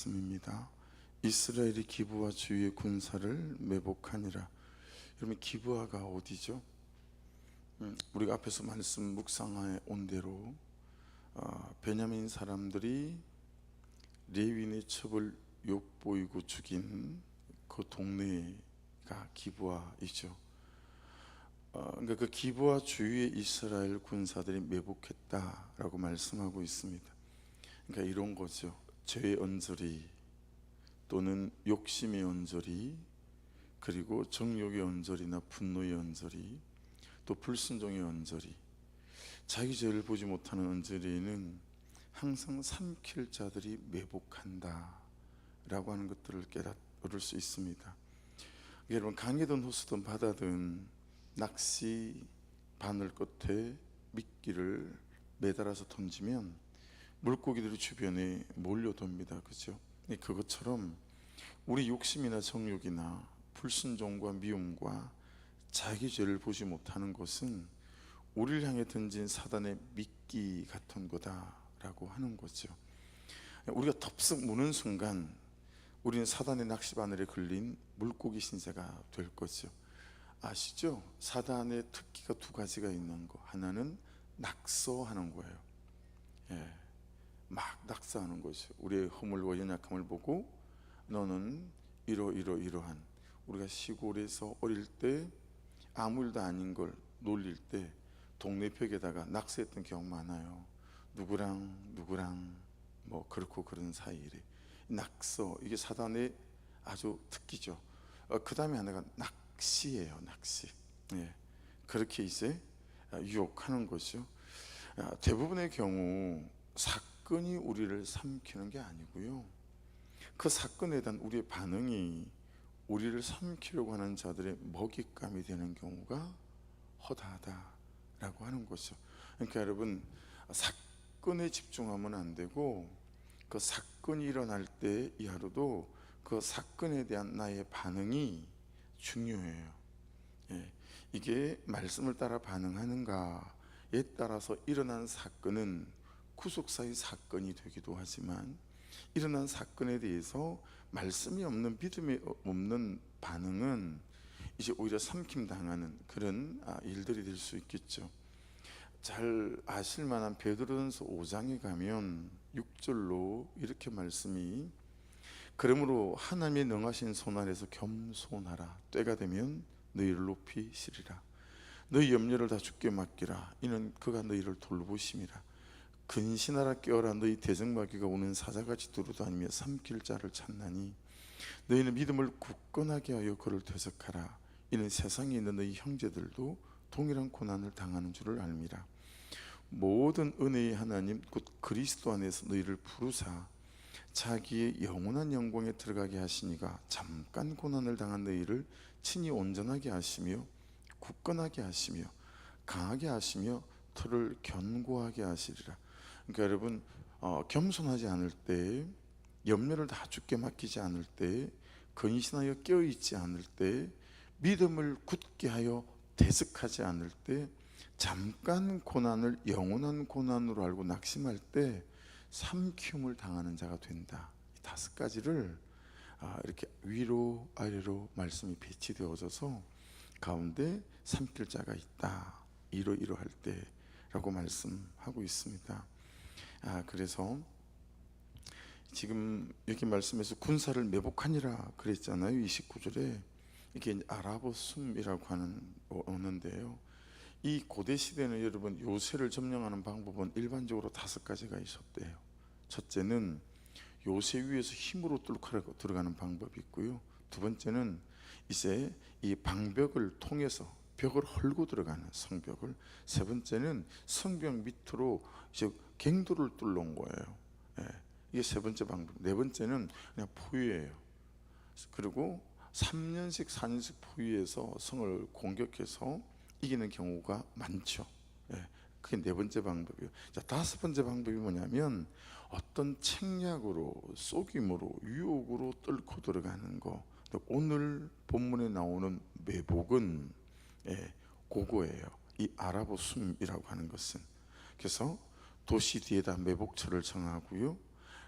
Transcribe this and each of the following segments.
말씀입니다. 이스라엘이 기브와 주위의 군사를 매복하니라. 여러분, 기브아가 어디죠? 우리가 앞에서 말씀 묵상하에 온 대로 베냐민 사람들이 레위인의 첩을 욕보이고 죽인 그 동네가 기브아이죠. 그러니까 그 기브아 주위에 이스라엘 군사들이 매복했다라고 말씀하고 있습니다. 그러니까 이런 거죠. 죄의 언저리 또는 욕심의 언저리, 그리고 정욕의 언저리나 분노의 언저리, 또 불순종의 언저리, 자기 죄를 보지 못하는 언저리에는 항상 삼킬 자들이 매복한다 라고 하는 것들을 깨달을 수 있습니다. 여러분, 강이든 호수든 바다든 낚시 바늘 끝에 미끼를 매달아서 던지면 물고기들이 주변에 몰려듭니다. 그죠? 그것처럼 우리 욕심이나 정욕이나 불순종과 미움과 자기 죄를 보지 못하는 것은 우리를 향해 던진 사단의 미끼 같은 거다라고 하는 거죠. 우리가 덥석 무는 순간 우리는 사단의 낚시바늘에 걸린 물고기 신세가 될 거죠. 아시죠? 사단의 특기가 두 가지가 있는 거. 하나는 낙서하는 거예요. 막 낙서하는 거죠. 우리의 허물과 연약함을 보고 너는 이러한, 우리가 시골에서 어릴 때 아무 일도 아닌 걸 놀릴 때 동네 벽에다가 낙서했던 기억 많아요. 누구랑 뭐 그렇고 그런 사이래. 낙서, 이게 사단의 아주 특기죠. 그 다음에 하나가 낚시예요. 낚시. 그렇게 이제 유혹하는 거죠. 대부분의 경우 사건이 우리를 삼키는 게 아니고요, 그 사건에 대한 우리의 반응이 우리를 삼키려고 하는 자들의 먹잇감이 되는 경우가 허다하다라고 하는 거죠. 그러니까 여러분, 사건에 집중하면 안 되고 그 사건이 일어날 때 이 하루도 그 사건에 대한 나의 반응이 중요해요. 이게 말씀을 따라 반응하는가에 따라서 일어난 사건은 구속사의 사건이 되기도 하지만, 일어난 사건에 대해서 말씀이 없는, 믿음이 없는 반응은 이제 오히려 삼킴당하는 그런 일들이 될 수 있겠죠. 잘 아실 만한 베드로전서 5장에 가면 6절로 이렇게 말씀이, 그러므로 하나님의 능하신 손 아래서 겸손하라. 때가 되면 너희를 높이시리라. 너희 염려를 다 주께 맡기라. 이는 그가 너희를 돌보심이라. 근신하라, 깨어라. 너희 대적마귀가 오는 사자같이 두루다니며 삼킬 자를 찾나니 너희는 믿음을 굳건하게 하여 그를 대적하라. 이는 세상에 있는 너희 형제들도 동일한 고난을 당하는 줄을 알미라. 모든 은혜의 하나님 곧 그리스도 안에서 너희를 부르사 자기의 영원한 영광에 들어가게 하시니가 잠깐 고난을 당한 너희를 친히 온전하게 하시며 굳건하게 하시며 강하게 하시며 터를 견고하게 하시리라. 그러니까 여러분, 겸손하지 않을 때, 염려를 다 주께 맡기지 않을 때, 근신하여 깨어있지 않을 때, 믿음을 굳게 하여 대적하지 않을 때, 잠깐 고난을 영원한 고난으로 알고 낙심할 때 삼키움을 당하는 자가 된다. 이 5가지를 이렇게 위로 아래로 말씀이 배치되어져서 가운데 삼킬 자가 있다. 이러할 때라고 말씀하고 있습니다. 그래서 지금 여기 말씀에서 군사를 매복하니라 그랬잖아요. 29절에 이게 아라보 숨이라고 하는 언어인데요, 이 고대 시대는 여러분, 요새를 점령하는 방법은 일반적으로 5가지가 있었대요. 첫째는 요새 위에서 힘으로 뚫고 들어가는 방법이 있고요, 두 번째는 이제 이 방벽을 통해서 벽을 헐고 들어가는 성벽을, 세 번째는 성벽 밑으로 이제 갱도를 뚫는 거예요. 이게 세 번째 방법. 네 번째는 그냥 포위예요. 그리고 3년씩 4년씩 포위해서 성을 공격해서 이기는 경우가 많죠. 그게 네 번째 방법이에요. 자, 5번째 방법이 뭐냐면 어떤 책략으로, 속임으로, 유혹으로 뚫고 들어가는 거. 오늘 본문에 나오는 매복은 그거예요. 이 아라보 숨이라고 하는 것은. 그래서 도시 뒤에다 매복처를 정하고요,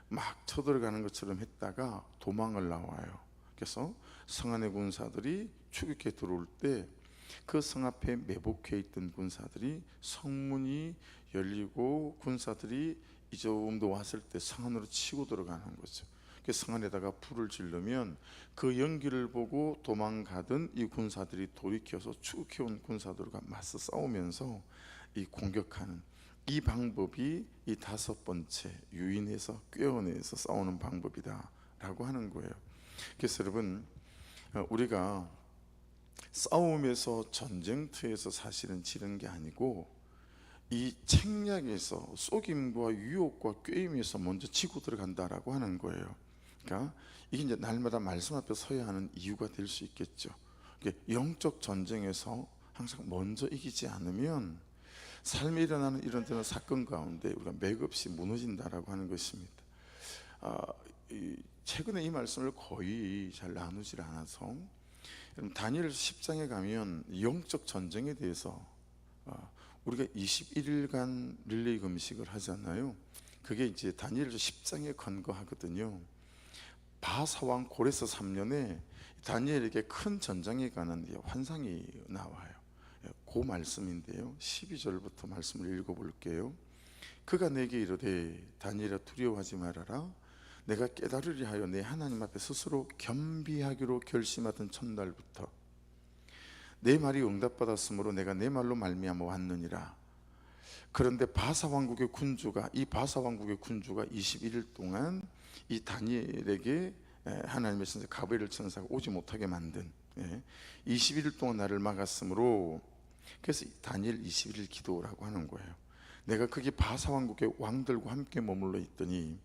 막 쳐들어가는 것처럼 했다가 도망을 나와요. 그래서 성 안의 군사들이 추격해 들어올 때 그 성 앞에 매복해 있던 군사들이 성문이 열리고 군사들이 이 정도 왔을 때 성 안으로 치고 들어가는 거죠. 성 안에다가 불을 지르면 그 연기를 보고 도망가던 이 군사들이 돌이켜서 추격해온 군사들과 맞서 싸우면서 이 공격하는 이 방법이 이 다섯 번째 유인해서 꿰어내서 싸우는 방법이다라고 하는 거예요. 그래서 여러분, 우리가 싸움에서 전쟁터에서 사실은 지는 게 아니고 이 책략에서 속임과 유혹과 꾀임에서 먼저 치고 들어간다라고 하는 거예요. 그러니까 이게 이제 날마다 말씀 앞에 서야 하는 이유가 될 수 있겠죠. 영적 전쟁에서 항상 먼저 이기지 않으면 삶에 일어나는 이런 데는 사건 가운데 우리가 맥없이 무너진다라고 하는 것입니다. 최근에 이 말씀을 거의 잘 나누질 않아서, 다니엘 10장에 가면 영적 전쟁에 대해서 우리가 21일간 릴레이 금식을 하잖아요. 그게 이제 다니엘 10장에 근거하거든요. 바사왕 고레스 3년에 다니엘에게 큰 전장에 가는 환상이 나와요. 그 말씀인데요, 12절부터 말씀을 읽어볼게요. 그가 내게 이르되 다니엘아 두려워하지 말아라. 내가 깨달으리 하여 내 하나님 앞에 스스로 겸비하기로 결심하던 첫날부터 내 말이 응답받았으므로 내가 내 말로 말미암아 왔느니라. 그런데 바사왕국의 군주가 21일 동안 이 다니엘에게 하나님의 천사 가브리엘 천사가 오지 못하게 만든 21일 동안 나를 막았으므로, 그래서 다니엘 21일 기도라고 하는 거예요. 내가 거기 바사왕국의 왕들과 함께 머물러 있더니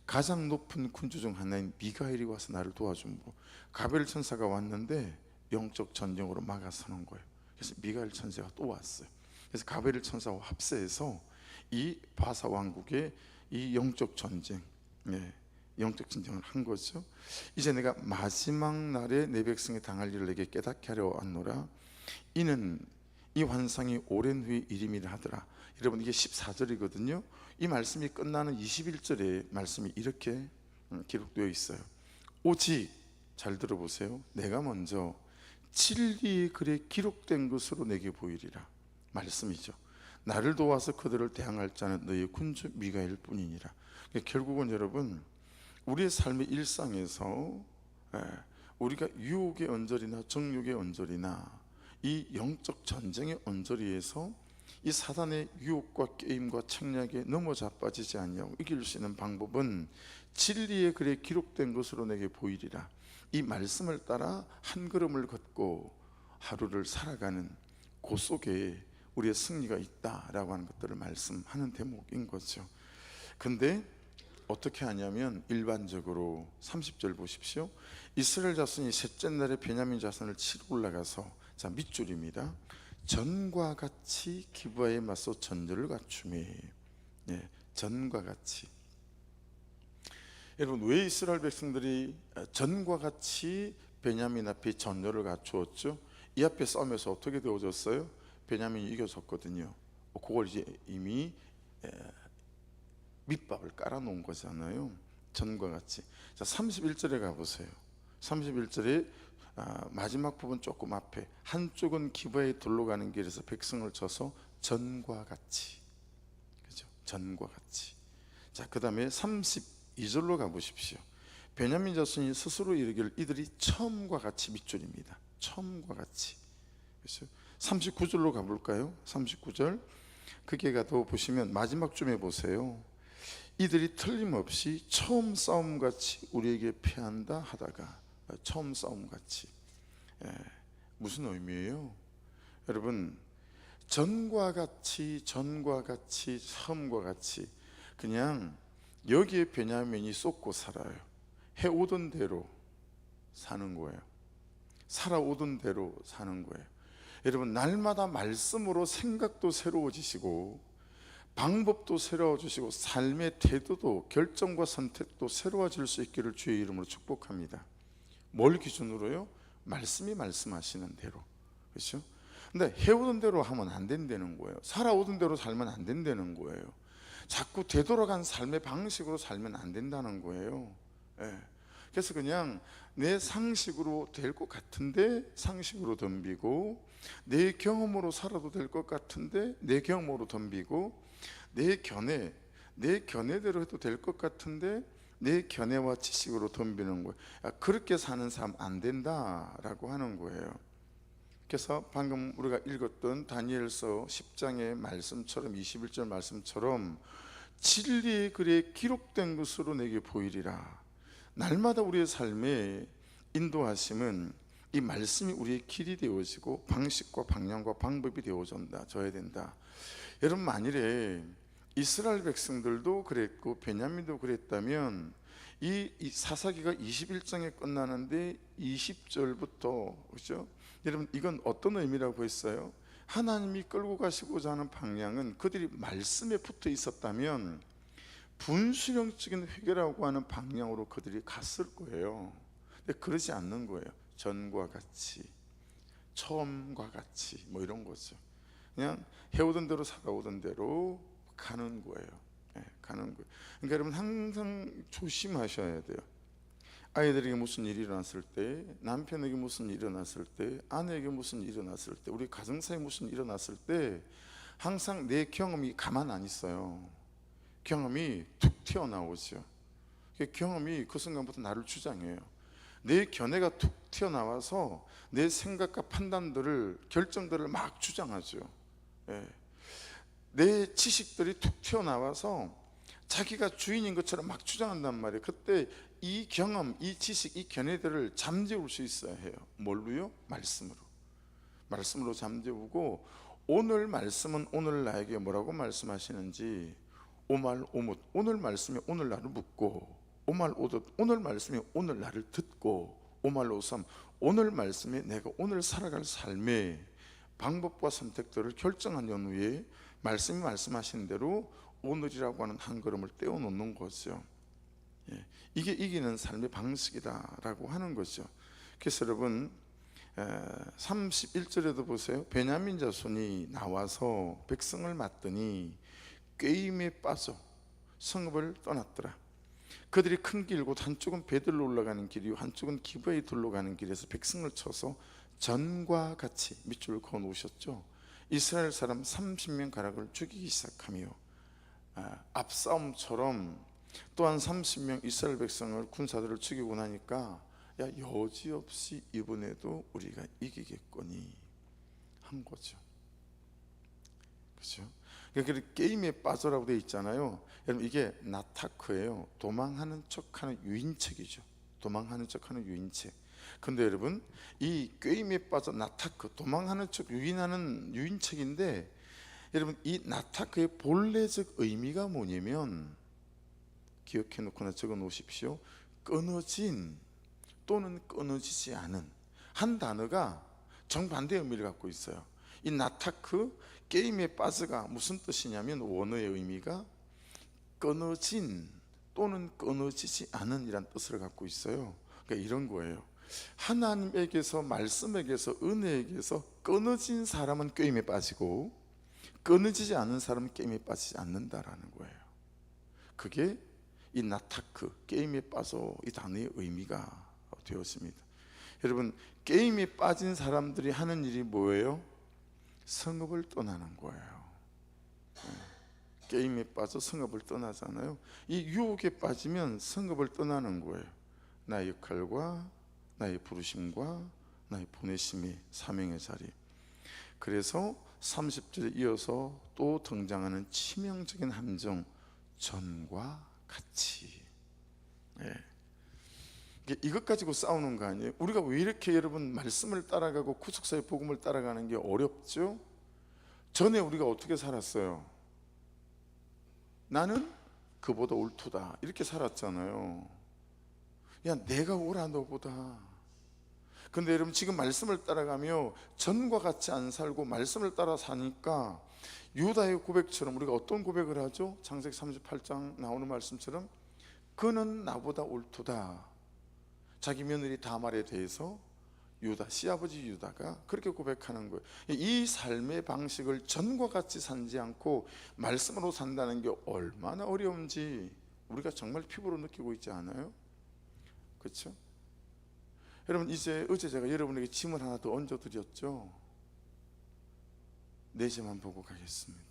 가장 높은 군주 중 하나인 미가엘이 와서 나를 도와주므로 가브리엘 천사가 왔는데 영적 전쟁으로 막아서는 거예요. 그래서 미가엘 천사가 또 왔어요. 그래서 가브리엘 천사와 합세해서 이 바사 왕국의 이 영적 전쟁, 영적 전쟁을 한 거죠. 이제 내가 마지막 날에 내 백성이 당할 일을 내게 깨닫게 하려 왔노라. 이는 이 환상이 오랜 후의 일임이라 하더라. 여러분, 이게 14절이거든요 이 말씀이 끝나는 21절에 말씀이 이렇게 기록되어 있어요. 오직, 잘 들어보세요, 내가 먼저 진리의 글에 기록된 것으로 내게 보이리라 말씀이죠. 나를 도와서 그들을 대항할 자는 너희 군주 미가엘 뿐이니라. 결국은 여러분, 우리의 삶의 일상에서 우리가 유혹의 언저리나 정욕의 언저리나 이 영적 전쟁의 언저리에서 이 사단의 유혹과 게임과 책략에 넘어 자빠지지 않냐고 이길 수 있는 방법은 진리의 글에 기록된 것으로 내게 보이리라. 이 말씀을 따라 한 걸음을 걷고 하루를 살아가는 그 속에 우리의 승리가 있다라고 하는 것들을 말씀하는 대목인 거죠. 근데 어떻게 하냐면 일반적으로 30절 보십시오. 이스라엘 자손이 셋째 날에 베냐민 자손을 치러 올라가서, 자 밑줄입니다, 전과 같이 기브아에 맞서 전열을 갖추매. 전과 같이. 여러분, 왜 이스라엘 백성들이 전과 같이 베냐민 앞에 전열을 갖추었죠? 이 앞에 싸움에서 어떻게 되어졌어요? 베냐민이 이겨졌거든요. 그걸 이제 이미 밑밥을 깔아놓은 거잖아요. 전과 같이. 자 31절에 가보세요. 31절에 마지막 부분 조금 앞에, 한쪽은 기브아에 돌로 가는 길에서 백성을 쳐서 전과 같이, 그죠? 전과 같이. 자 그 다음에 32절로 가보십시오. 베냐민 자손이 스스로 이르기를 이들이 처음과 같이, 밑줄입니다, 처음과 같이. 그렇죠? 39절로 가볼까요? 39절 그게 가도 보시면 마지막 쯤에 보세요. 이들이 틀림없이 처음 싸움같이 우리에게 패한다 하다가, 처음 싸움같이. 무슨 의미예요? 여러분, 전과 같이, 전과 같이, 처음과 같이, 그냥 여기에 베냐민이 쏟고 살아요. 해오던 대로 사는 거예요. 살아오던 대로 사는 거예요. 여러분, 날마다 말씀으로 생각도 새로워지시고 방법도 새로워지시고 삶의 태도도, 결정과 선택도 새로워질 수 있기를 주의 이름으로 축복합니다. 뭘 기준으로요? 말씀이 말씀하시는 대로. 그렇죠? 근데 해오던 대로 하면 안 된다는 거예요. 살아오던 대로 살면 안 된다는 거예요. 자꾸 되돌아간 삶의 방식으로 살면 안 된다는 거예요. 예. 그래서 그냥 내 상식으로 될 것 같은데 상식으로 덤비고, 내 경험으로 살아도 될 것 같은데 내 경험으로 덤비고, 내 견해대로 해도 될 것 같은데 내 견해와 지식으로 덤비는 거예요. 그렇게 사는 삶 안 된다라고 하는 거예요. 그래서 방금 우리가 읽었던 다니엘서 10장의 말씀처럼, 21절 말씀처럼 진리의 글에 기록된 것으로 내게 보이리라. 날마다 우리의 삶에 인도하심은 이 말씀이 우리의 길이 되어지고 방식과 방향과 방법이 되어져야 된다. 여러분, 만일에 이스라엘 백성들도 그랬고 베냐민도 그랬다면 이 사사기가 21장에 끝나는데 20절부터, 그렇죠? 여러분, 이건 어떤 의미라고 했어요? 하나님이 끌고 가시고자 하는 방향은 그들이 말씀에 붙어 있었다면 분수령적인 회개라고 하는 방향으로 그들이 갔을 거예요. 근데 그러지 않는 거예요. 전과 같이, 처음과 같이, 뭐 이런 거죠. 그냥 해오던 대로 살아오던 대로 가는 거예요. 가는 거예요. 그러니까 여러분, 항상 조심하셔야 돼요. 아이들에게 무슨 일이 일어났을 때, 남편에게 무슨 일이 일어났을 때, 아내에게 무슨 일이 일어났을 때, 우리 가정사에 무슨 일이 일어났을 때 항상 내 경험이 가만 안 있어요. 경험이 툭 튀어나오죠. 경험이 그 순간부터 나를 주장해요. 내 견해가 툭 튀어나와서 내 생각과 판단들을, 결정들을 막 주장하죠. 내 지식들이 툭 튀어나와서 자기가 주인인 것처럼 막 주장한단 말이에요. 그때 이 경험, 이 지식, 이 견해들을 잠재울 수 있어야 해요. 뭘로요? 말씀으로 잠재우고, 오늘 말씀은 오늘 나에게 뭐라고 말씀하시는지 오말 오못, 오늘 말씀이 오늘 나를 묻고, 오말 오덧, 오늘 말씀이 오늘 나를 듣고, 오말 오삼, 오늘 말씀이 내가 오늘 살아갈 삶의 방법과 선택들을 결정한 연후에 말씀이 말씀하신 대로 오늘이라고 하는 한 걸음을 떼어놓는 거죠. 이게 이기는 삶의 방식이다라고 하는 거죠. 그래서 여러분, 31절에도 보세요. 베냐민 자손이 나와서 백성을 맞더니 꾀임에 빠져 성읍을 떠났더라. 그들이 큰 길 곧 한쪽은 베들로 올라가는 길이요 한쪽은 기브아에 둘러 가는 길에서 백성을 쳐서 전과 같이, 밑줄을 그어 놓으셨죠. 이스라엘 사람 30명 가락을 죽이기 시작하며, 앞싸움처럼 또한 30명 이스라엘 백성을, 군사들을 죽이고 나니까 여지없이 이번에도 우리가 이기겠거니 한 거죠. 그렇죠? 그러니까 게임에 빠져라고 되어 있잖아요. 여러분, 이게 나타크예요. 도망하는 척하는 유인책이죠. 도망하는 척하는 유인책. 근데 여러분, 이 게임에 빠져 나타크, 도망하는 척 유인하는 유인책인데, 여러분, 이 나타크의 본래적 의미가 뭐냐면, 기억해 놓거나 적어 놓으십시오. 끊어진 또는 끊어지지 않은, 한 단어가 정반대의 의미를 갖고 있어요. 이 나타크, 게임에 빠져가 무슨 뜻이냐면, 원어의 의미가 끊어진 또는 끊어지지 않은 이란 뜻을 갖고 있어요. 그러니까 이런 거예요. 하나님에게서, 말씀에게서, 은혜에게서 끊어진 사람은 게임에 빠지고, 끊어지지 않은 사람은 게임에 빠지지 않는다라는 거예요. 그게 이 나타크, 게임에 빠져, 이 단어의 의미가 되었습니다. 여러분, 게임에 빠진 사람들이 하는 일이 뭐예요? 성읍을 떠나는 거예요. 게임에 빠져 성읍을 떠나잖아요. 이 유혹에 빠지면 성읍을 떠나는 거예요. 나의 역할과 나의 부르심과 나의 보내심의 사명의 자리. 그래서 30절에 이어서 또 등장하는 치명적인 함정, 전과 같이. 이것 가지고 싸우는 거 아니에요? 우리가 왜 이렇게 여러분 말씀을 따라가고 구속사의 복음을 따라가는 게 어렵죠? 전에 우리가 어떻게 살았어요? 나는 그보다 옳도다 이렇게 살았잖아요. 야, 내가 옳아 너보다. 근데 여러분, 지금 말씀을 따라가며 전과 같이 안 살고 말씀을 따라 사니까 유다의 고백처럼 우리가 어떤 고백을 하죠? 창세기 38장 나오는 말씀처럼 그는 나보다 옳도다. 자기 며느리 다말에 대해서 유다, 시아버지 유다가 그렇게 고백하는 거예요. 이 삶의 방식을 전과 같이 살지 않고 말씀으로 산다는 게 얼마나 어려운지 우리가 정말 피부로 느끼고 있지 않아요? 그렇죠? 여러분, 이제 어제 제가 여러분에게 짐을 하나 더 얹어드렸죠. 내 죄만 보고 가겠습니다.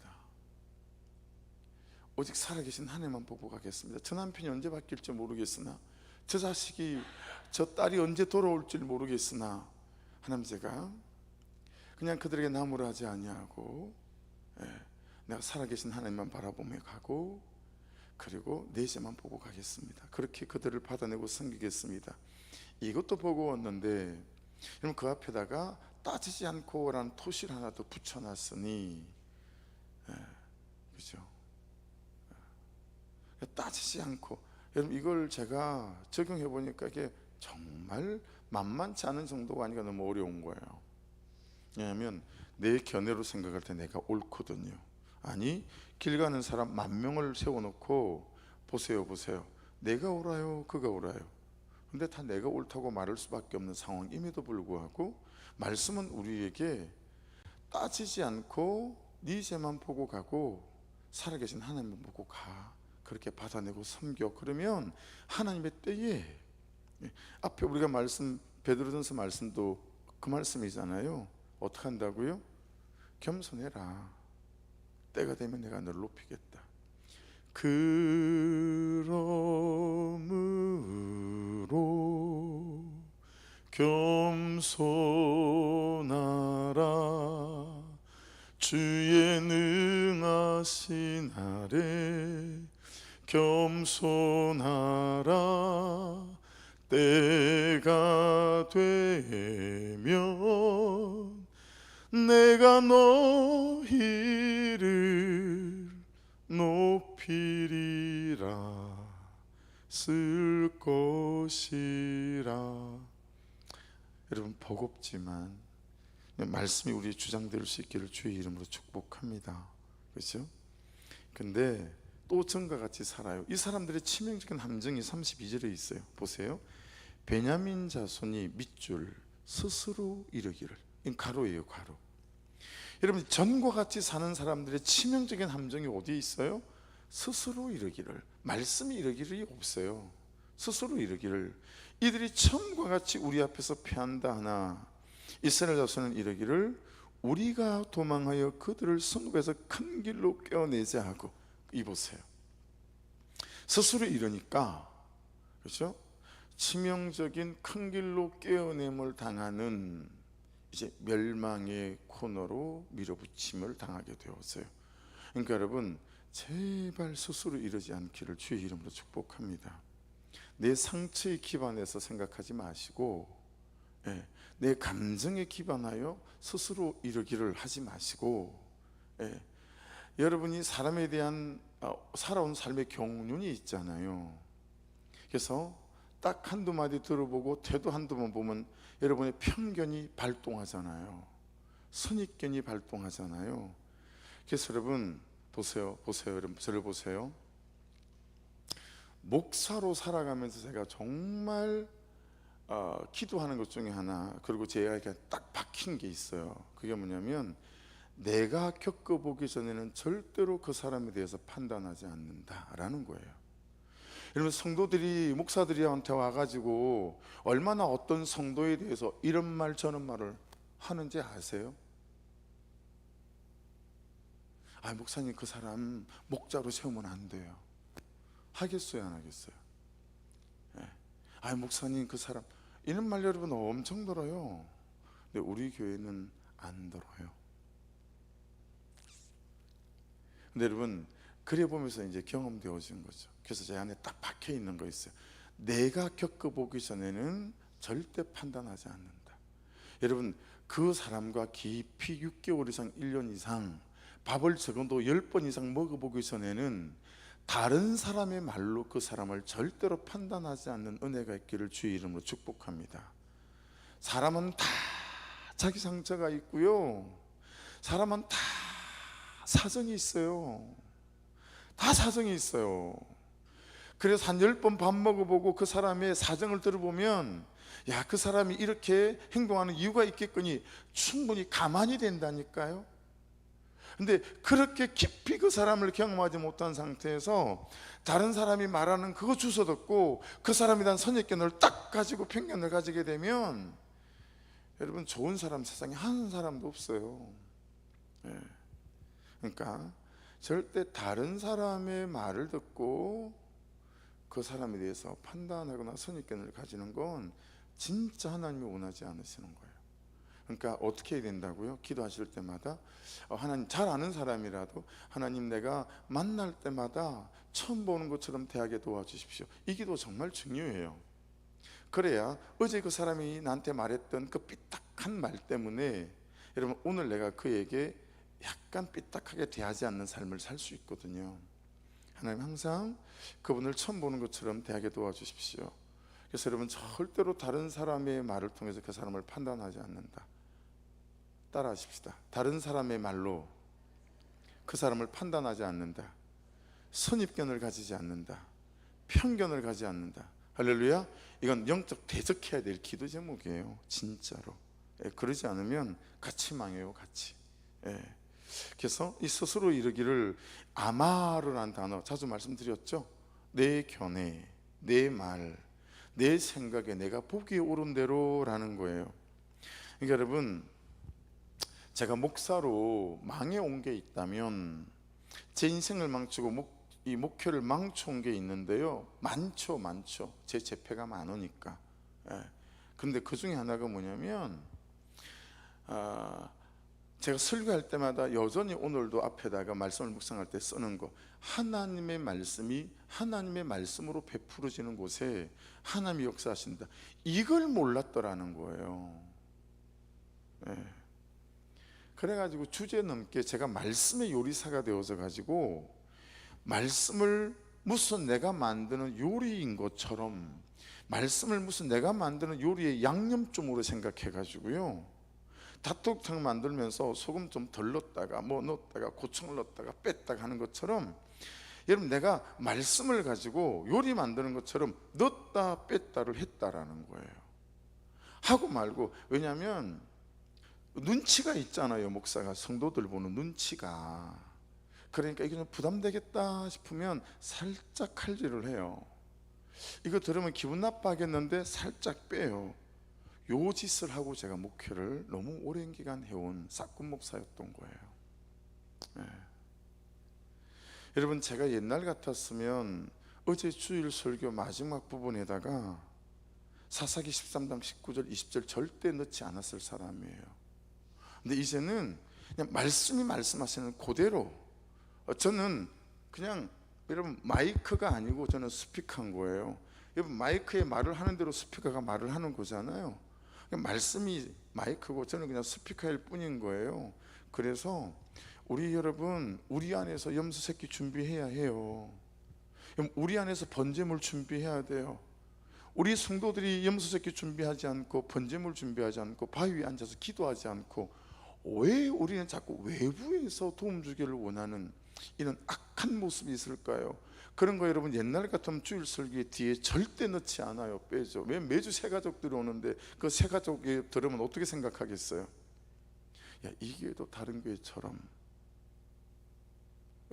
오직 살아계신 하나님만 보고 가겠습니다. 저 남편이 언제 바뀔지 모르겠으나, 저 자식이, 저 딸이 언제 돌아올지 모르겠으나, 하나님, 제가 그냥 그들에게 나무라 하지 아니하고 내가 살아계신 하나님만 바라보며 가고, 그리고 내 죄만 보고 가겠습니다. 그렇게 그들을 받아내고 섬기겠습니다. 이것도 보고 왔는데, 여러분, 그 앞에다가 따지지 않고 라는 토시를 하나 더 붙여놨으니, 그죠? 따지지 않고. 여러분, 이걸 제가 적용해 보니까 이게 정말 만만치 않은 정도가 아니라 너무 어려운 거예요. 왜냐하면 내 견해로 생각할 때 내가 옳거든요. 아니, 길 가는 사람 10,000명을 세워놓고 보세요, 내가 옳아요, 그가 옳아요. 근데 다 내가 옳다고 말할 수밖에 없는 상황임에도 불구하고 말씀은 우리에게 따지지 않고 네 죄만 보고 가고 살아계신 하나님만 보고 가, 그렇게 받아내고 섬겨. 그러면 하나님의 때에, 앞에 우리가 말씀, 베드로전서 말씀도 그 말씀이잖아요. 어떻게 한다고요? 겸손해라. 때가 되면 내가 너를 높이겠다. 그러므로 겸손하라. 주의 능하신 아래 겸손하라. 때가 되면 내가 너희를 높이리라. 쓸 것이라. 여러분, 버겁지만 말씀이 우리의 주장될 수 있기를 주의 이름으로 축복합니다. 그렇죠? 근데 또 전과 같이 살아요. 이 사람들의 치명적인 함정이 32절에 있어요. 보세요. 베냐민 자손이 밑줄 스스로 이르기를. 이건 가로예요, 가로. 여러분, 전과 같이 사는 사람들의 치명적인 함정이 어디에 있어요? 스스로 이르기를. 말씀이 이르기를 없어요. 스스로 이르기를. 이들이 처음과 같이 우리 앞에서 패한다 하나, 이스라엘 자손은 이르기를 우리가 도망하여 그들을 성읍에서 큰 길로 떼어내자 하고. 이 보세요. 스스로 이러니까, 그렇죠? 치명적인 큰 길로 떼어냄을 당하는 이제 멸망의 코너로 밀어붙임을 당하게 되었어요. 그러니까 여러분, 제발 스스로 이러지 않기를 주의 이름으로 축복합니다. 내 상처에 기반해서 생각하지 마시고, 내 감정에 기반하여 스스로 이러기를 하지 마시고, 여러분이 사람에 대한 살아온 삶의 경륜이 있잖아요. 그래서 딱 한두 마디 들어보고 태도 한두 번 보면 여러분의 편견이 발동하잖아요. 선입견이 발동하잖아요. 그래서 여러분 보세요, 여러분 저를 보세요. 목사로 살아가면서 제가 정말 기도하는 것 중에 하나, 그리고 제가 딱 박힌 게 있어요. 그게 뭐냐면, 내가 겪어보기 전에는 절대로 그 사람에 대해서 판단하지 않는다라는 거예요. 여러분, 성도들이 목사들이한테 와가지고 얼마나 어떤 성도에 대해서 이런 말 저런 말을 하는지 아세요? 목사님, 그 사람 목자로 세우면 안 돼요. 하겠어요, 안 하겠어요? 목사님, 그 사람, 이런 말 여러분 엄청 들어요. 근데 우리 교회는 안 들어요. 근데 여러분, 그래 보면서 이제 경험되어진 거죠. 그래서 제 안에 딱 박혀 있는 거 있어요. 내가 겪어보기 전에는 절대 판단하지 않는다. 여러분, 그 사람과 깊이 6개월 이상, 1년 이상 밥을 적어도 10번 이상 먹어보기 전에는 다른 사람의 말로 그 사람을 절대로 판단하지 않는 은혜가 있기를 주의 이름으로 축복합니다. 사람은 다 자기 상처가 있고요, 사람은 다 사정이 있어요. 다 사정이 있어요. 그래서 한 10번 밥 먹어보고 그 사람의 사정을 들어보면 야, 그 사람이 이렇게 행동하는 이유가 있겠거니 충분히 가만히 된다니까요. 근데 그렇게 깊이 그 사람을 경험하지 못한 상태에서 다른 사람이 말하는 그거 주워 듣고 그 사람에 대한 선입견을 딱 가지고 편견을 가지게 되면 여러분, 좋은 사람 세상에 한 사람도 없어요. 예. 그러니까 절대 다른 사람의 말을 듣고 그 사람에 대해서 판단하거나 선입견을 가지는 건 진짜 하나님이 원하지 않으시는 거예요. 그러니까 어떻게 해야 된다고요? 기도하실 때마다 하나님, 잘 아는 사람이라도 하나님, 내가 만날 때마다 처음 보는 것처럼 대하게 도와주십시오. 이 기도 정말 중요해요. 그래야 어제 그 사람이 나한테 말했던 그 삐딱한 말 때문에 여러분, 오늘 내가 그에게 약간 삐딱하게 대하지 않는 삶을 살 수 있거든요. 하나님, 항상 그분을 처음 보는 것처럼 대하게 도와주십시오. 그래서 여러분, 절대로 다른 사람의 말을 통해서 그 사람을 판단하지 않는다. 따라하십시다. 다른 사람의 말로 그 사람을 판단하지 않는다. 선입견을 가지지 않는다. 편견을 가지지 않는다. 할렐루야. 이건 영적 대적해야 될 기도 제목이에요, 진짜로. 그러지 않으면 같이 망해요, 같이. 그래서 이 스스로 이르기를, 아마르라는 단어 자주 말씀드렸죠. 내 견해, 내 말, 내 생각에 내가 보기에 옳은 대로라는 거예요. 그러니까 여러분, 제가 목사로 망해온 게 있다면 제 인생을 망치고 이 목회를 망쳐온 게 있는데요, 많죠. 제 재패가 많으니까. 근데 그 중에 하나가 뭐냐면, 제가 설교할 때마다 여전히 오늘도 앞에다가 말씀을 묵상할 때 쓰는 거, 하나님의 말씀이 하나님의 말씀으로 베풀어지는 곳에 하나님이 역사하신다. 이걸 몰랐더라는 거예요. 그래가지고 주제넘게 제가 말씀의 요리사가 되어서 가지고 말씀을 무슨 내가 만드는 요리인 것처럼, 말씀을 무슨 내가 만드는 요리의 양념종으로 생각해 가지고요, 닭도리탕 만들면서 소금 좀 덜 넣었다가 뭐 넣었다가 고추를 넣었다가 뺐다가 하는 것처럼, 여러분, 내가 말씀을 가지고 요리 만드는 것처럼 넣었다 뺐다를 했다라는 거예요. 하고 말고. 왜냐하면 눈치가 있잖아요, 목사가. 성도들 보는 눈치가. 그러니까 이게 좀 부담되겠다 싶으면 살짝 칼질을 해요. 이거 들으면 기분 나빠하겠는데 살짝 빼요. 요 짓을 하고 제가 목회를 너무 오랜 기간 해온 싹군 목사였던 거예요. 여러분, 제가 옛날 같았으면 어제 주일 설교 마지막 부분에다가 사사기 13장 19절 20절 절대 넣지 않았을 사람이에요. 근데 이제는 그냥 말씀이 말씀하시는 그대로, 저는 그냥, 여러분, 마이크가 아니고 저는 스피커인 거예요. 여러분, 마이크에 말을 하는 대로 스피커가 말을 하는 거잖아요. 말씀이 마이크고 저는 그냥 스피커일 뿐인 거예요. 그래서 우리 여러분, 우리 안에서 염소 새끼 준비해야 해요. 우리 안에서 번제물 준비해야 돼요. 우리 성도들이 염소 새끼 준비하지 않고 번제물 준비하지 않고 바위 위에 앉아서 기도하지 않고, 왜 우리는 자꾸 외부에서 도움 주기를 원하는 이런 악한 모습이 있을까요? 그런 거 여러분, 옛날 같으면 주일 설교 뒤에 절대 넣지 않아요. 빼죠. 왜? 매주 새 가족들이 오는데 그 새 가족이 들으면 어떻게 생각하겠어요? 야, 이 교회도 다른 교회처럼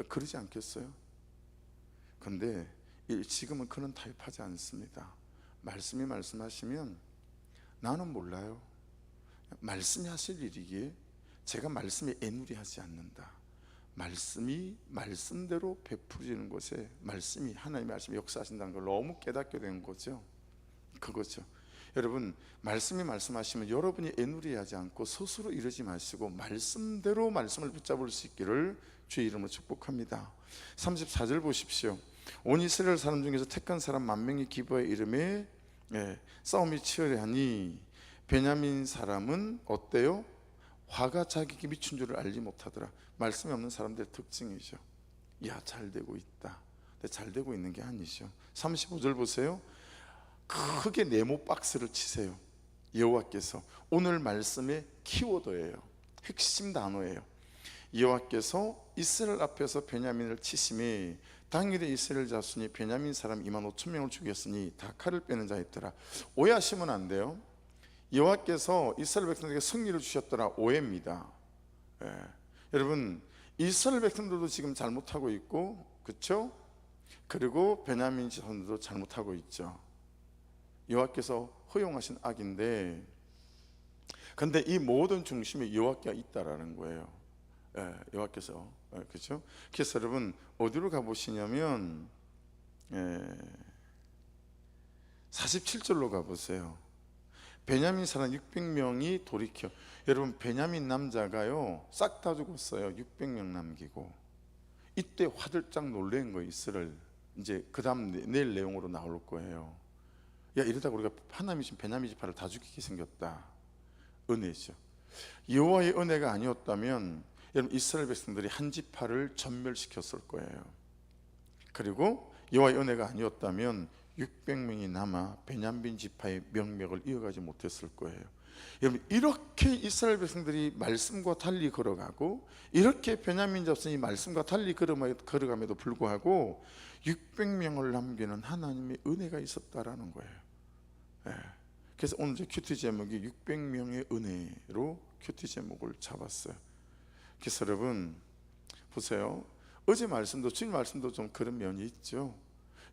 그러지 않겠어요? 근데 지금은 그런 타입하지 않습니다. 말씀이 말씀하시면 나는 몰라요. 말씀이 하실 일이기에 제가 말씀에 애누리하지 않는다. 말씀이 말씀대로 베풀어지는 곳에 말씀이, 하나님의 말씀이 역사하신다는 걸 너무 깨닫게 된 거죠. 그거죠. 여러분, 말씀이 말씀하시면 여러분이 애누리하지 않고 스스로 이러지 마시고 말씀대로 말씀을 붙잡을 수 있기를 주의 이름으로 축복합니다. 34절 보십시오. 온 이스라엘 사람 중에서 택한 사람 10,000명이 기브아의 이름에 싸움이 치열하니 베냐민 사람은 어때요? 화가 자기에게 미친 줄을 알지 못하더라. 말씀이 없는 사람들의 특징이죠. 야, 잘 되고 있다. 근데 잘 되고 있는 게 아니죠. 35절 보세요. 크게 네모 박스를 치세요. 여호와께서, 오늘 말씀의 키워드예요. 핵심 단어예요. 여호와께서 이스라엘 앞에서 베냐민을 치심에 당일에 이스라엘 자손이 베냐민 사람 2만 5천 명을 죽였으니 다 칼을 빼는 자였더라. 오해하시면 안 돼요. 여호와께서 이스라엘 백성들에게 승리를 주셨더라, 오해입니다. 여러분, 이스라엘 백성들도 지금 잘못하고 있고, 그렇죠? 그리고 베냐민 자손들도 잘못하고 있죠. 여호와께서 허용하신 악인데, 근데 이 모든 중심에 여호와께가 있다라는 거예요. 여호와께서, 그렇죠? 그래서 여러분 어디로 가보시냐면 47절로 가보세요. 베냐민 사람 600명이 돌이켜. 여러분, 베냐민 남자가요 싹 다 죽었어요. 600명 남기고. 이때 화들짝 놀란 거예요, 이스라엘. 이제 그 다음 내일 내용으로 나올 거예요. 야, 이러다가 우리가 하나님이 지금 베냐민 지파를 다 죽이게 생겼다. 은혜죠. 여호와의 은혜가 아니었다면 여러분, 이스라엘 백성들이 한 지파를 전멸시켰을 거예요. 그리고 여호와의 은혜가 아니었다면 600명이 남아 베냐민 지파의 명맥을 이어가지 못했을 거예요. 여러분, 이렇게 이스라엘 백성들이 말씀과 달리 걸어가고, 이렇게 베냐민 자손이 말씀과 달리 걸어감에도 불구하고 600명을 남기는 하나님의 은혜가 있었다라는 거예요. 그래서 오늘 제 큐티 제목이 600명의 은혜로 큐티 제목을 잡았어요. 그래서 여러분 보세요. 어제 말씀도 주일 말씀도 좀 그런 면이 있죠.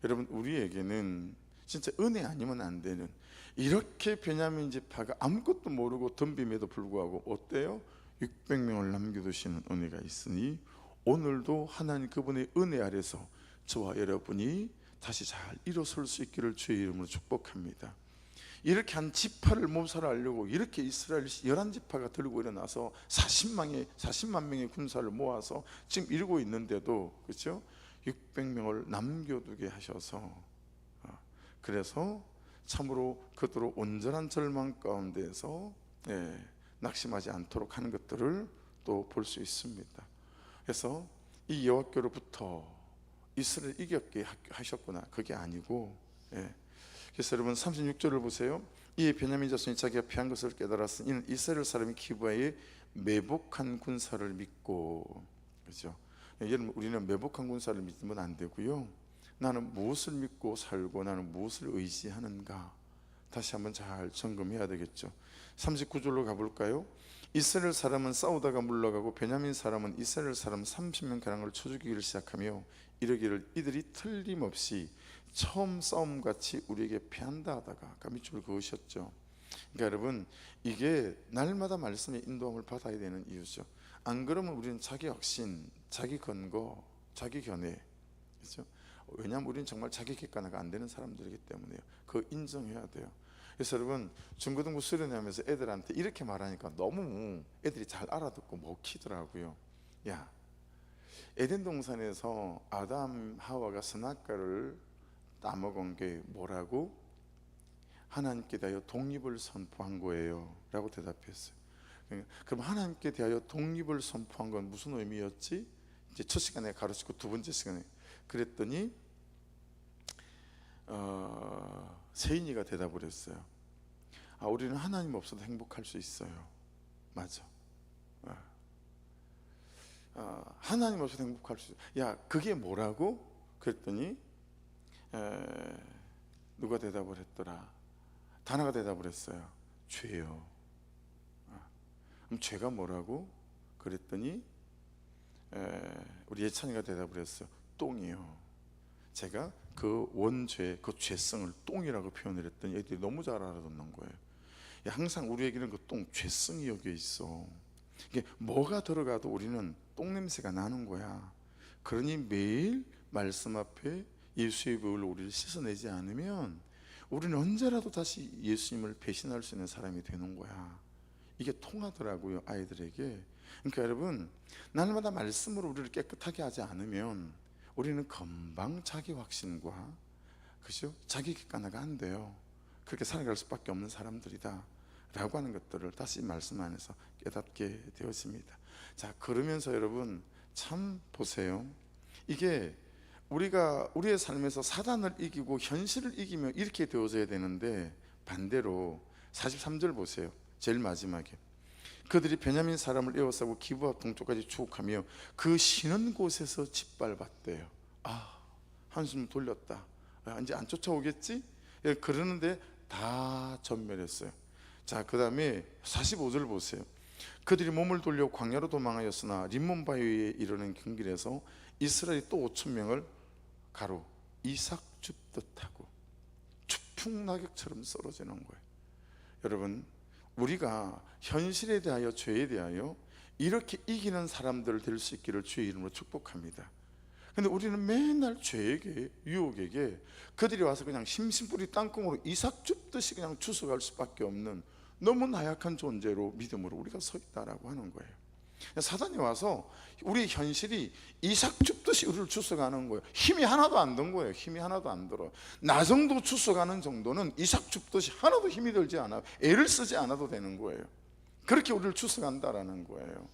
여러분, 우리에게는 진짜 은혜 아니면 안 되는, 이렇게 베냐민 지파가 아무것도 모르고 덤빔에도 불구하고 어때요? 600명을 남겨두시는 은혜가 있으니 오늘도 하나님 그분의 은혜 아래서 저와 여러분이 다시 잘 일어설 수 있기를 주의 이름으로 축복합니다. 이렇게 한 지파를 몰살하려고 이렇게 이스라엘 11지파가 들고 일어나서 40만 명의 군사를 모아서 지금 이러고 있는데도, 그렇죠? 600명을 남겨두게 하셔서, 그래서 참으로 그들로 온전한 절망 가운데서 낙심하지 않도록 하는 것들을 또 볼 수 있습니다. 그래서 이 여호와께로부터 이스라엘 이겼게 하셨구나, 그게 아니고, 그래서 여러분 36절을 보세요. 이 베냐민 자손이 자기가 피한 것을 깨달았으니 이는 이스라엘 사람이 기브아에 매복한 군사를 믿고, 그렇죠? 여러분, 우리는 매복한 군사를 믿으면 안 되고요. 나는 무엇을 믿고 살고 나는 무엇을 의지하는가, 다시 한번 잘 점검해야 되겠죠. 39절로 가볼까요? 이스라엘 사람은 싸우다가 물러가고 베냐민 사람은 이스라엘 사람 30명 가량을 쳐 죽이기를 시작하며 이르기를 이들이 틀림없이 처음 싸움같이 우리에게 패한다 하다가, 아까 밑줄 그으셨죠. 그러니까 여러분, 이게 날마다 말씀의 인도함을 받아야 되는 이유죠. 안 그러면 우리는 자기 확신, 자기 근거, 자기 견해, 그렇죠? 왜냐하면 우리는 정말 자기 객관화가 안 되는 사람들이기 때문에요. 그거 인정해야 돼요. 그래서 여러분, 중고등부 수련회하면서 애들한테 이렇게 말하니까 너무 애들이 잘 알아듣고 먹히더라고요. 야, 에덴 동산에서 아담 하와가 선악과를 따먹은 게 뭐라고? 하나님께 대하여 독립을 선포한 거예요 라고 대답했어요. 그럼 하나님께 대하여 독립을 선포한 건 무슨 의미였지? 이제 첫 시간에 가르치고 두 번째 시간에 그랬더니 세인이가 대답을 했어요. 우리는 하나님 없어도 행복할 수 있어요. 맞아. 하나님 없어도 행복할 수 있어요. 야, 그게 뭐라고? 그랬더니 누가 대답을 했더라? 다나가 대답을 했어요. 죄요. 그럼 죄가 뭐라고? 그랬더니 우리 예찬이가 대답을 했어요. 똥이요. 제가 그 원죄, 그 죄성을 똥이라고 표현을 했더니 애들이 너무 잘 알아듣는 거예요. 항상 우리에게는 그 똥, 죄성이 여기에 있어. 이게 뭐가 들어가도 우리는 똥 냄새가 나는 거야. 그러니 매일 말씀 앞에 예수의 보혈로 우리를 씻어내지 않으면 우리는 언제라도 다시 예수님을 배신할 수 있는 사람이 되는 거야. 이게 통하더라고요, 아이들에게. 그러니까 여러분, 날마다 말씀으로 우리를 깨끗하게 하지 않으면 우리는 금방 자기 확신과, 그죠? 자기 객관화가 안 돼요. 그렇게 살아갈 수밖에 없는 사람들이다 라고 하는 것들을 다시 말씀 안에서 깨닫게 되었습니다. 자, 그러면서 여러분 참 보세요. 이게 우리가 우리의 삶에서 사단을 이기고 현실을 이기며 이렇게 되어져야 되는데, 반대로 43절 보세요. 제일 마지막에 그들이 베냐민 사람을 에워싸고 기브아 동쪽까지 추격하며 그 쉬는 곳에서 짓밟았대요. 한숨 돌렸다. 이제 안 쫓아오겠지? 그러는데 다 전멸했어요. 자, 그 다음에 45절 보세요. 그들이 몸을 돌려 광야로 도망하였으나 림몬바위에 이르는 경길에서 이스라엘이 또 5천 명을 가로 이삭 줍듯 하고 추풍낙엽처럼 쓰러지는 거예요. 여러분, 우리가 현실에 대하여, 죄에 대하여 이렇게 이기는 사람들 될 수 있기를 주의 이름으로 축복합니다. 근데 우리는 맨날 죄에게, 유혹에게 그들이 와서 그냥 심심풀이 땅콩으로 이삭 줍듯이 그냥 주워갈 수밖에 없는 너무 나약한 존재로, 믿음으로 우리가 서 있다라고 하는 거예요. 사단이 와서 우리 현실이 이삭 줍듯이 우리를 주워가는 거예요. 힘이 하나도 안 든 거예요. 힘이 하나도 안 들어요. 나 정도 주워가는 정도는 이삭 줍듯이 하나도 힘이 들지 않아요. 애를 쓰지 않아도 되는 거예요. 그렇게 우리를 주워간다라는 거예요.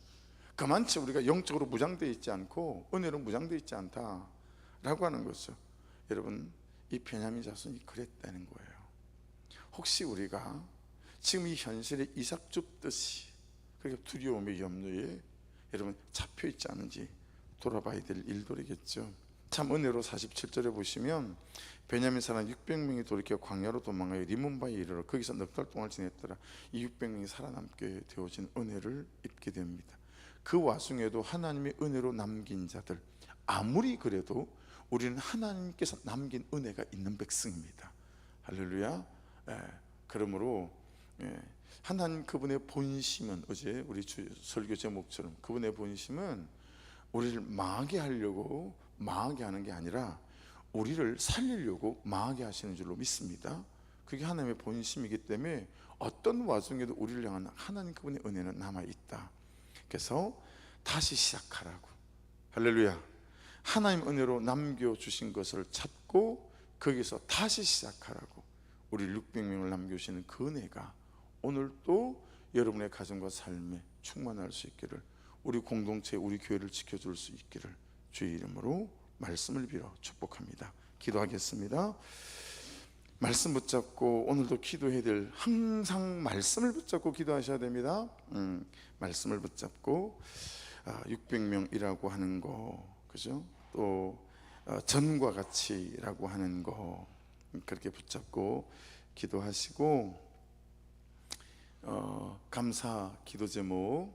그만치 우리가 영적으로 무장되어 있지 않고 은혜로 무장되어 있지 않다라고 하는 거죠. 여러분, 이 베냐민 자손이 그랬다는 거예요. 혹시 우리가 지금 이 현실에 이삭 줍듯이 그렇게 두려움의 염려에 여러분 잡혀 있지 않은지 돌아봐야 될 일들이겠죠. 참 은혜로 47절에 보시면 베냐민 사람 600명이 돌이켜 광야로 도망하여 리몬바에 이르러 거기서 넉 달 동안 지냈더라. 이 600명이 살아남게 되어진 은혜를 입게 됩니다. 그 와중에도 하나님의 은혜로 남긴 자들, 아무리 그래도 우리는 하나님께서 남긴 은혜가 있는 백성입니다. 할렐루야. 그러므로 하나님 그분의 본심은, 어제 우리 설교 제목처럼 그분의 본심은 우리를 망하게 하려고 망하게 하는 게 아니라 우리를 살리려고 망하게 하시는 줄로 믿습니다. 그게 하나님의 본심이기 때문에 어떤 와중에도 우리를 향한 하나님 그분의 은혜는 남아있다. 그래서 다시 시작하라고. 할렐루야. 하나님 은혜로 남겨주신 것을 찾고 거기서 다시 시작하라고. 우리 600명을 남겨주시는 그 은혜가 오늘 또 여러분의 가정과 삶에 충만할 수 있기를, 우리 공동체, 우리 교회를 지켜줄 수 있기를 주의 이름으로 말씀을 빌어 축복합니다. 기도하겠습니다. 말씀 붙잡고 오늘도 기도해야 될, 항상 말씀을 붙잡고 기도하셔야 됩니다. 말씀을 붙잡고 600명이라고 하는 거, 그죠? 또 전과 같이라고 하는 거 그렇게 붙잡고 기도하시고, 감사 기도 제목,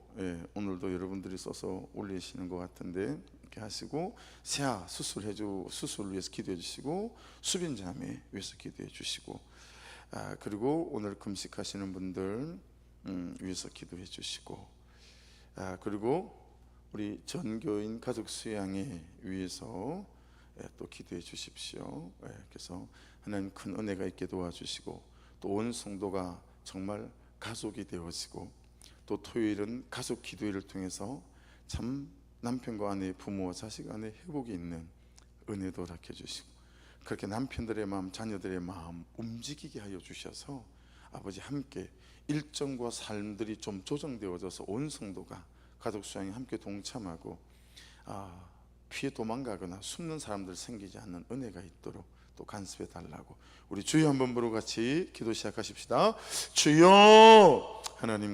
오늘도 여러분들이 써서 올리시는 것 같은데 이렇게 하시고, 세아 수술을 위해서 기도해 주시고, 수빈자매 위해서 기도해 주시고, 그리고 오늘 금식하시는 분들 위해서 기도해 주시고, 그리고 우리 전교인 가족 수양회 위해서 또 기도해 주십시오. 그래서 하나님 큰 은혜가 있게 도와주시고, 또 온 성도가 정말 가족이 되어지고, 또 토요일은 가족 기도회를 통해서 참 남편과 아내, 부모와 자식 간에 회복이 있는 은혜도 허락해 주시고, 그렇게 남편들의 마음, 자녀들의 마음 움직이게 하여 주셔서 아버지 함께 일정과 삶들이 좀 조정되어져서 온 성도가 가족 수양에 함께 동참하고 피해 도망가거나 숨는 사람들 생기지 않는 은혜가 있도록 또 간섭해 달라고 우리 주여 한번 부르고 같이 기도 시작하십시다. 주여. 하나님